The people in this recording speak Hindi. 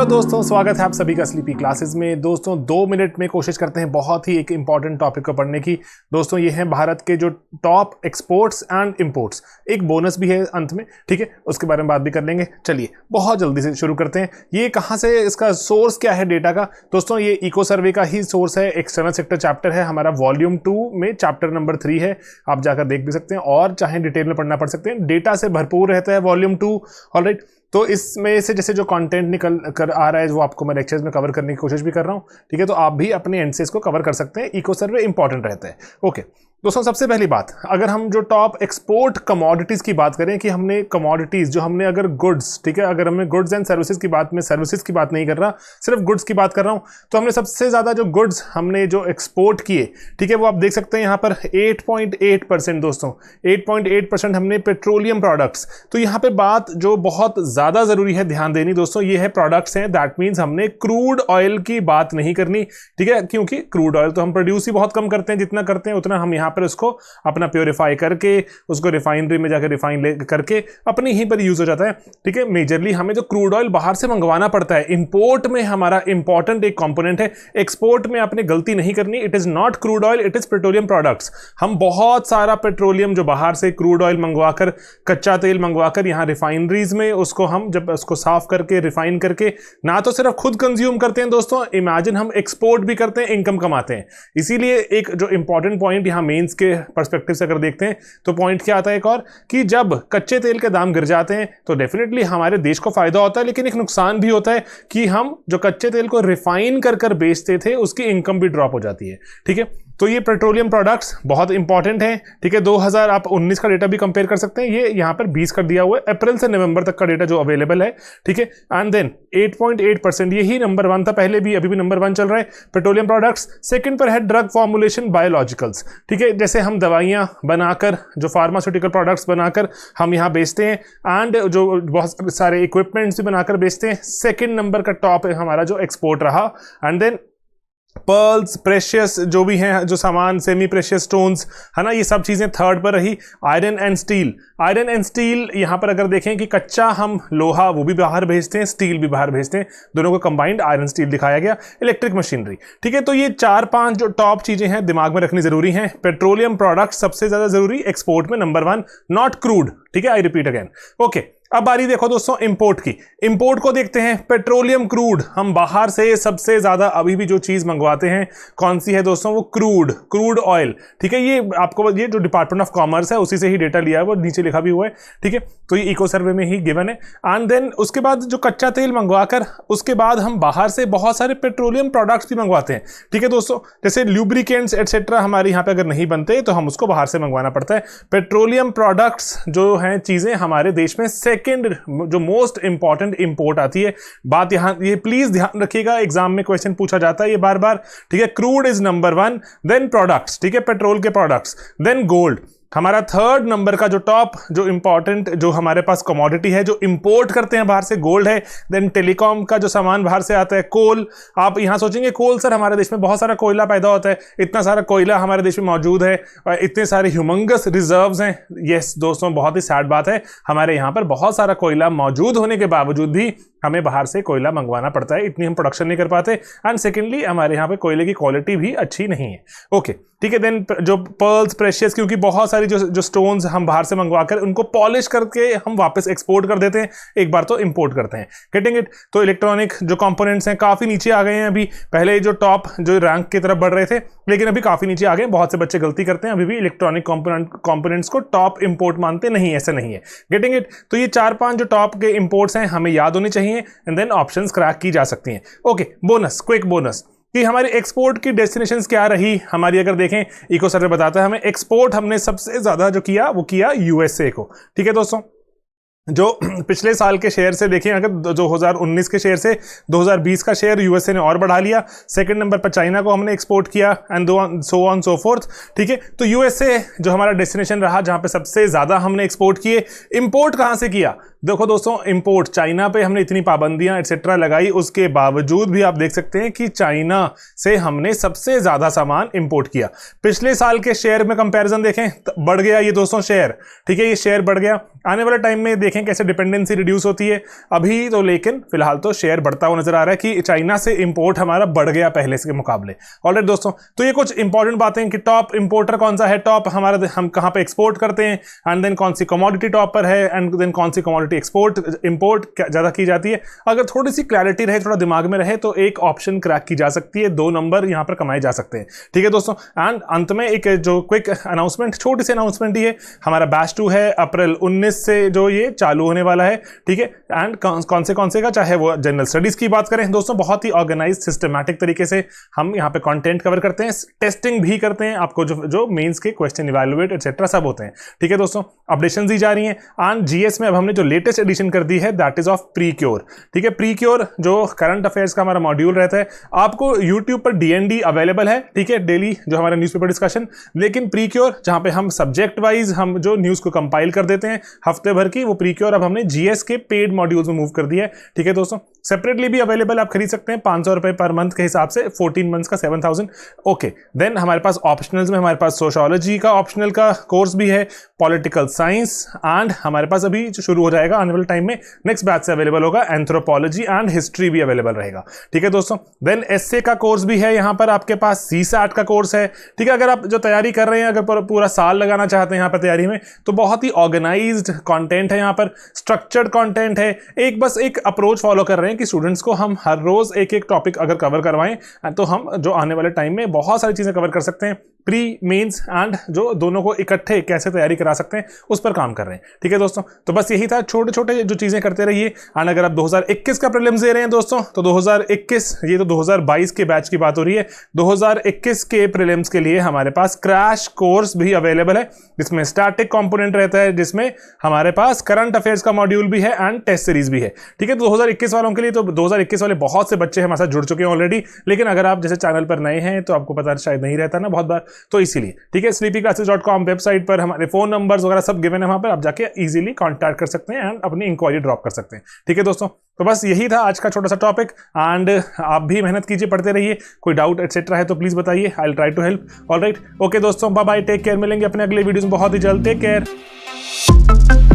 हेलो दोस्तों, स्वागत है आप सभी का स्लीपी क्लासेस में। दोस्तों 2 मिनट में कोशिश करते हैं बहुत ही एक इंपॉर्टेंट टॉपिक को पढ़ने की। दोस्तों ये है भारत के जो टॉप एक्सपोर्ट्स एंड इंपोर्ट्स। एक बोनस भी है अंत में, ठीक है, उसके बारे में बात भी कर लेंगे। चलिए बहुत जल्दी से शुरू करते हैं। ये कहाँ से, इसका सोर्स क्या है डेटा का? दोस्तों ये इको सर्वे का ही सोर्स है। एक्सटर्नल सेक्टर चैप्टर है हमारा, वॉल्यूम 2 में चैप्टर नंबर 3 है। आप जाकर देख भी सकते हैं और चाहे डिटेल में पढ़ना पड़ सकते हैं। डेटा से भरपूर रहता है वॉल्यूम 2। ऑलराइट, तो इसमें से जैसे जो कंटेंट निकल कर आ रहा है वो आपको मैं लेक्चर्स में कवर करने की कोशिश भी कर रहा हूँ, ठीक है। तो आप भी अपने एंड से इसको कवर कर सकते हैं। इको सर्वे इंपॉर्टेंट रहता है। ओके दोस्तों, सबसे पहली बात, अगर हम जो टॉप एक्सपोर्ट कमोडिटीज की बात करें कि हमने कमोडिटीज जो हमने अगर गुड्स, ठीक है, अगर हमने गुड्स एंड सर्विसेज की बात में सर्विसेज की बात नहीं कर रहा, सिर्फ गुड्स की बात कर रहा हूं, तो हमने सबसे ज्यादा जो गुड्स हमने जो एक्सपोर्ट किए, ठीक है, वो आप देख सकते हैं यहाँ पर 8.8%। दोस्तों 8.8% हमने पेट्रोलियम प्रोडक्ट्स। तो यहाँ पे बात जो बहुत ज्यादा जरूरी है ध्यान देनी दोस्तों, ये है प्रोडक्ट्स हैं। दैट मीन्स हमने क्रूड ऑयल की बात नहीं करनी, ठीक है, क्योंकि क्रूड ऑयल तो हम प्रोड्यूस ही बहुत कम करते हैं। जितना करते हैं उतना हम यहाँ पर उसको अपना प्योरीफाई करके उसको रिफाइनरी में जाकर रिफाइन करके अपने ही पर यूज हो जाता है, ठीक है। मेजरली हमें जो क्रूड ऑयल बाहर से मंगवाना पड़ता है, इंपोर्ट में हमारा इंपॉर्टेंट एक कंपोनेंट है। एक्सपोर्ट में आपने गलती नहीं करनी। It is not crude oil, it is petroleum products. हम बहुत सारा पेट्रोलियम जो बाहर से क्रूड ऑयल मंगवाकर, कच्चा तेल मंगवाकर यहाँ रिफाइनरीज में उसको हम जब उसको साफ करके रिफाइन करके ना तो सिर्फ खुद कंज्यूम करते हैं दोस्तों, इमेजिन हम एक्सपोर्ट भी करते हैं, इनकम कमाते हैं। इसीलिए एक जो इंपॉर्टेंट पॉइंट यहाँ मेंस के पर्सपेक्टिव से अगर देखते हैं तो पॉइंट क्या आता है एक और, कि जब कच्चे तेल के दाम गिर जाते हैं तो डेफिनेटली हमारे देश को फायदा होता है, लेकिन एक नुकसान भी होता है कि हम जो कच्चे तेल को रिफाइन कर बेचते थे उसकी इनकम भी ड्रॉप हो जाती है, ठीक है। तो ये पेट्रोलियम प्रोडक्ट्स बहुत इंपॉर्टेंट है, ठीक है। 2019 का डेटा भी कंपेयर कर सकते हैं, ये यहां पर 20 कर दिया हुआ है, अप्रैल से नवंबर तक का डेटा जो अवेलेबल है, ठीक है। एंड देन 8.8% यही नंबर 1 था पहले भी, अभी भी नंबर 1 चल रहा है पेट्रोलियम प्रोडक्ट्स। सेकंड पर है ड्रग फॉर्मुलेशन, बायोलॉजिकल्स, ठीक है, जैसे हम दवाइयां बनाकर, जो फार्मास्यूटिकल प्रोडक्ट्स बनाकर हम यहां बेचते हैं, एंड जो बहुत सारे इक्विपमेंट्स भी बनाकर बेचते हैं। सेकेंड नंबर का टॉप है हमारा जो एक्सपोर्ट रहा। एंड देन पर्ल्स, प्रेशियस जो भी हैं, जो सामान, सेमी प्रेशियस स्टोन्स, है ना, ये सब चीजें थर्ड पर रही। Iron and steel, iron and steel यहां पर अगर देखें कि कच्चा हम लोहा वो भी बाहर भेजते हैं, स्टील भी बाहर भेजते हैं, दोनों को कंबाइंड आयरन स्टील दिखाया गया। इलेक्ट्रिक मशीनरी, ठीक है। तो ये 4-5 जो टॉप चीजें हैं दिमाग में रखनी जरूरी हैं। पेट्रोलियम प्रोडक्ट सबसे ज्यादा जरूरी, एक्सपोर्ट में नंबर 1, नॉट क्रूड, ठीक है। I repeat again, okay. अब बारी देखो दोस्तों इंपोर्ट की। इंपोर्ट को देखते हैं, पेट्रोलियम क्रूड। हम बाहर से सबसे ज्यादा अभी भी जो चीज मंगवाते हैं कौन सी है दोस्तों? वो क्रूड ऑयल, ठीक है। ये आपको ये जो डिपार्टमेंट ऑफ कॉमर्स है उसी से ही डेटा लिया है, वो नीचे लिखा भी हुआ है, ठीक है। तो ये इको सर्वे में ही गिवन है। एंड देन उसके बाद जो कच्चा तेल मंगवाकर उसके बाद हम बाहर से बहुत सारे पेट्रोलियम प्रोडक्ट्स भी मंगवाते हैं, ठीक है दोस्तों। जैसे ल्यूब्रिकेंट्स एटसेट्रा हमारे यहाँ पे अगर नहीं बनते तो हम उसको बाहर से मंगवाना पड़ता है। पेट्रोलियम प्रोडक्ट्स जो हैं चीजें हमारे देश में सेकेंड जो मोस्ट इंपॉर्टेंट इंपोर्ट आती है। बात यहां ये प्लीज ध्यान रखिएगा, एग्जाम में क्वेश्चन पूछा जाता है ये बार बार, ठीक है। Crude is number 1, then products, ठीक है, पेट्रोल के प्रोडक्ट्स, देन गोल्ड। हमारा थर्ड नंबर का जो टॉप जो इंपॉर्टेंट जो हमारे पास कमोडिटी है जो इंपोर्ट करते हैं बाहर से, गोल्ड है। देन टेलीकॉम का जो सामान बाहर से आता है, कोल। आप यहां सोचेंगे कोल, सर हमारे देश में बहुत सारा कोयला पैदा होता है, इतना सारा कोयला हमारे देश में मौजूद है और इतने सारे ह्यूमंगस रिजर्व्स हैं। यस दोस्तों, बहुत ही सैड बात है, हमारे यहाँ पर बहुत सारा कोयला मौजूद होने के बावजूद भी हमें बाहर से कोयला मंगवाना पड़ता है, इतनी हम प्रोडक्शन नहीं कर पाते। एंड सेकेंडली हमारे यहाँ पे कोयले की क्वालिटी भी अच्छी नहीं है, ओके, ठीक है। देन जो पर्ल्स, प्रेशियस, क्योंकि बहुत सारी जो स्टोन्स हम बाहर से मंगवाकर उनको पॉलिश करके हम वापस एक्सपोर्ट कर देते हैं, एक बार तो इंपोर्ट करते हैं, गेटिंग इट। तो इलेक्ट्रॉनिक जो कंपोनेंट्स हैं काफी नीचे आ गए हैं अभी, पहले जो टॉप जो रैंक की तरफ बढ़ रहे थे लेकिन अभी काफी नीचे आ गए। बहुत से बच्चे गलती करते हैं, अभी भी इलेक्ट्रॉनिक कंपोनेंट्स को टॉप इंपोर्ट मानते नहीं, ऐसा नहीं है, गेटिंग इट। तो ये 4-5 जो टॉप के इंपोर्ट्स हैं हमें याद होने चाहिए, एंड देन ऑप्शंस क्रैक की जा सकती हैं। ओके, बोनस, क्विक बोनस कि हमारी एक्सपोर्ट की डेस्टिनेशंस क्या रही हमारी। अगर देखें इको सर्वे बताता है हमें एक्सपोर्ट हमने सबसे ज्यादा जो किया वो किया यूएसए को, ठीक है दोस्तों। जो पिछले साल के शेयर से देखें, अगर 2019 के शेयर से 2020 का शेयर यूएसए ने और बढ़ा लिया। सेकंड नंबर पर चाइना को हमने एक्सपोर्ट किया, and so on so fourth, ठीक है। तो यूएसए जो हमारा डेस्टिनेशन रहा जहां पे सबसे ज्यादा हमने एक्सपोर्ट किए। इंपोर्ट कहां से किया? देखो दोस्तों, इंपोर्ट चाइना पे हमने इतनी पाबंदियां एक्सेट्रा लगाई, उसके बावजूद भी आप देख सकते हैं कि चाइना से हमने सबसे ज्यादा सामान इंपोर्ट किया। पिछले साल के शेयर में कंपैरिजन देखें, बढ़ गया ये दोस्तों शेयर, ठीक है, ये शेयर बढ़ गया। आने वाले टाइम में देखें कैसे डिपेंडेंसी रिड्यूस होती है। अभी तो लेकिन फिलहाल तो शेयर बढ़ता हुआ नजर आ रहा है कि चाइना से इंपोर्ट हमारा बढ़ गया पहले से के मुकाबले। ऑलराइट दोस्तों, तो ये कुछ इंपॉर्टेंट बातें कि टॉप इंपोर्टर कौन सा है, टॉप हमारा हम कहां पे एक्सपोर्ट करते हैं, एंड देन कौन सी कमोडिटी टॉप पर है, एंड देन कौन सी कमोडिटी एक्सपोर्ट इंपोर्ट ज्यादा की जाती है। अगर थोड़ी सी क्लैरिटी रहे, थोड़ा दिमाग में रहे, तो एक ऑप्शन क्रैक की जा सकती है, 2 नंबर यहां पर कमाए जा सकते हैं। ठीक है दोस्तों, एंड अंत में एक जो क्विक अनाउंसमेंट, छोटी सी अनाउंसमेंट ही है, हमारा बैच 2 है अप्रैल 19 से जो ये चालू होने वाला है। ठीक है, एंड कौन से का, चाहे वो जनरल स्टडीज की बात करें दोस्तों, बहुत ही ऑर्गेनाइज सिस्टमैटिक तरीके से हम यहाँ पे कंटेंट कवर करते हैं, टेस्टिंग भी करते हैं, आपको जो मेंस के क्वेश्चन इवैल्यूएट एटसेट्रा सब होते हैं। ठीक है दोस्तों, अपडेशंस दी जा रही हैं। एंड जीएस में अब हमने जो लेटेस्ट एडिशन कर दी है दैट इज ऑफ प्रीक्योर। ठीक है, प्रीक्योर जो करंट अफेयर्स का हमारा मॉड्यूल रहता है, आपको यूट्यूब पर डीएनडी अवेलेबल है, ठीक है, डेली जो हमारा न्यूज़पेपर डिस्कशन। लेकिन प्रीक्योर जहां पे हम सब्जेक्ट वाइज हम जो न्यूज को कंपाइल कर देते हैं हफ्ते भर की, वो प्रीक्योर अब हमने जीएस के पेड मॉड्यूल्स में मूव कर दिया है। ठीक है दोस्तों, सेपरेटली भी अवेलेबल आप खरीद सकते हैं, 500 रुपए पर मंथ के हिसाब से, 14 मंथ्स का 7000। ओके, देन हमारे पास ऑप्शनल्स में हमारे पास सोशियोलॉजी का ऑप्शनल का कोर्स भी है, पॉलिटिकल साइंस, एंड हमारे पास अभी जो शुरू हो जाएगा आने वाले टाइम में नेक्स्ट बैच से अवेलेबल होगा, एंथ्रोपोलॉजी एंड हिस्ट्री भी अवेलेबल रहेगा। ठीक है दोस्तों, देन एसए का कोर्स भी है यहाँ पर आपके पास, सीसैट का कोर्स है। ठीक है, अगर आप जो तैयारी कर रहे हैं, अगर पूरा साल लगाना चाहते हैं यहाँ पर तैयारी में, तो बहुत ही ऑर्गेनाइज्ड कंटेंट है, यहाँ पर स्ट्रक्चर्ड कंटेंट है। बस एक अप्रोच फॉलो कर रहे हैं कि स्टूडेंट्स को हम हर रोज एक एक टॉपिक अगर कवर करवाएं तो हम जो आने वाले टाइम में बहुत सारी चीजें कवर कर सकते हैं, प्री मेंस एंड जो दोनों को इकट्ठे कैसे तैयारी करा सकते हैं उस पर काम कर रहे हैं। ठीक है दोस्तों, तो बस यही था, छोटे छोटे जो चीजें करते रहिए। एंड अगर आप 2021 का प्रीलिम्स दे रहे हैं दोस्तों, तो 2021, ये तो 2022 के बैच की बात हो रही है, 2021 के प्रीलिम्स के लिए हमारे पास क्रैश कोर्स भी अवेलेबल है, जिसमें स्टैटिक कंपोनेंट रहता है, जिसमें हमारे पास करंट अफेयर्स का मॉड्यूल भी है एंड टेस्ट सीरीज भी है। ठीक है, 2021 वालों के लिए, तो 2021 वाले बहुत से बच्चे हमारे साथ जुड़ चुके हैं ऑलरेडी, लेकिन अगर आप जैसे चैनल पर नए हैं तो आपको पता शायद नहीं रहता ना बहुत बार, तो इसीलिए। ठीक है, sleepyclasses.com वेबसाइट पर हमारे फोन नंबर्स वगैरह सब गिवन है, वहां पर आप जाके इजीली कांटेक्ट कर सकते हैं एंड अपनी इंक्वायरी ड्रॉप कर सकते हैं। ठीक है दोस्तों, तो बस यही था आज का छोटा सा टॉपिक, एंड आप भी मेहनत कीजिए, पढ़ते रहिए। कोई डाउट एटसेट्रा है तो प्लीज बताइए, I will try to help. Alright, okay दोस्तों, बाय बाय, टेक केयर, मिलेंगे अपने अगले वीडियोस में बहुत ही जल्द, टेक केयर।